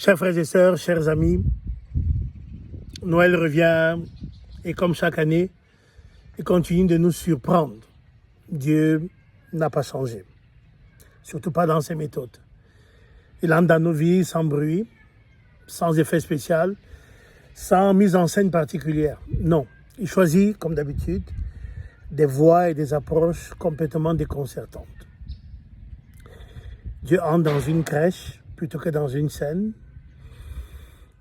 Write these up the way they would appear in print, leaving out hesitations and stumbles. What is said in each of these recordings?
Chers frères et sœurs, chers amis, Noël revient et comme chaque année, il continue de nous surprendre. Dieu n'a pas changé, surtout pas dans ses méthodes. Il entre dans nos vies sans bruit, sans effet spécial, sans mise en scène particulière. Non, il choisit, comme d'habitude, des voies et des approches complètement déconcertantes. Dieu entre dans une crèche plutôt que dans une scène.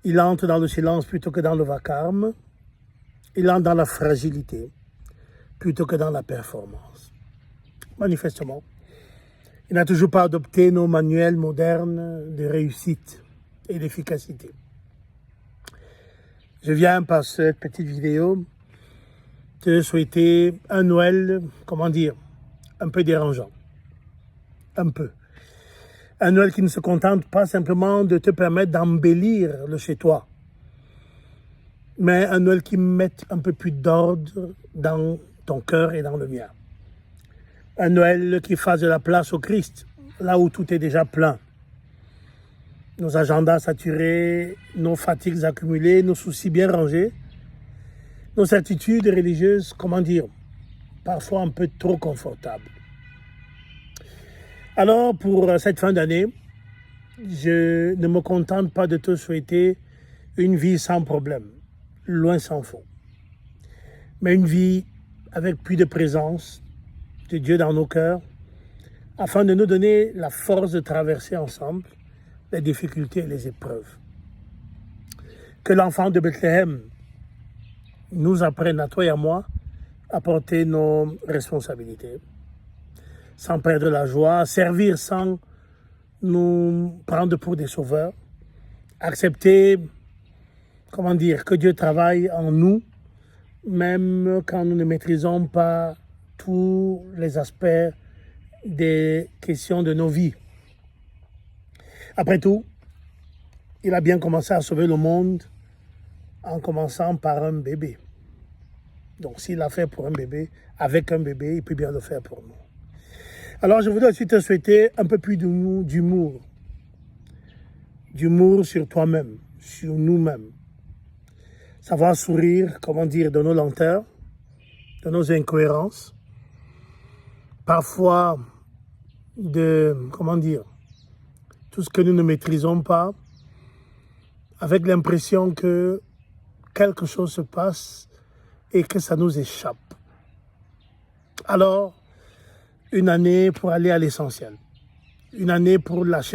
Il entre dans le silence plutôt que dans le vacarme. Il entre dans la fragilité plutôt que dans la performance. Manifestement, il n'a toujours pas adopté nos manuels modernes de réussite et d'efficacité. Je viens par cette petite vidéo te souhaiter un Noël, un peu dérangeant. Un peu. Un Noël qui ne se contente pas simplement de te permettre d'embellir le chez-toi, mais un Noël qui mette un peu plus d'ordre dans ton cœur et dans le mien. Un Noël qui fasse de la place au Christ, là où tout est déjà plein. Nos agendas saturés, nos fatigues accumulées, nos soucis bien rangés, nos certitudes religieuses, parfois un peu trop confortables. Alors, pour cette fin d'année, je ne me contente pas de te souhaiter une vie sans problème, loin s'en faut, mais une vie avec plus de présence de Dieu dans nos cœurs, afin de nous donner la force de traverser ensemble les difficultés et les épreuves. Que l'enfant de Bethléem nous apprenne à toi et à moi à porter nos responsabilités, sans perdre la joie, servir sans nous prendre pour des sauveurs, accepter, que Dieu travaille en nous, même quand nous ne maîtrisons pas tous les aspects des questions de nos vies. Après tout, il a bien commencé à sauver le monde en commençant par un bébé. Donc s'il l'a fait pour un bébé, avec un bébé, il peut bien le faire pour nous. Alors, je voudrais aussi te souhaiter un peu plus d'humour. D'humour sur toi-même, sur nous-mêmes. Savoir sourire, de nos lenteurs, de nos incohérences. Parfois, tout ce que nous ne maîtrisons pas, avec l'impression que quelque chose se passe et que ça nous échappe. Alors, une année pour aller à l'essentiel. Une année pour lâcher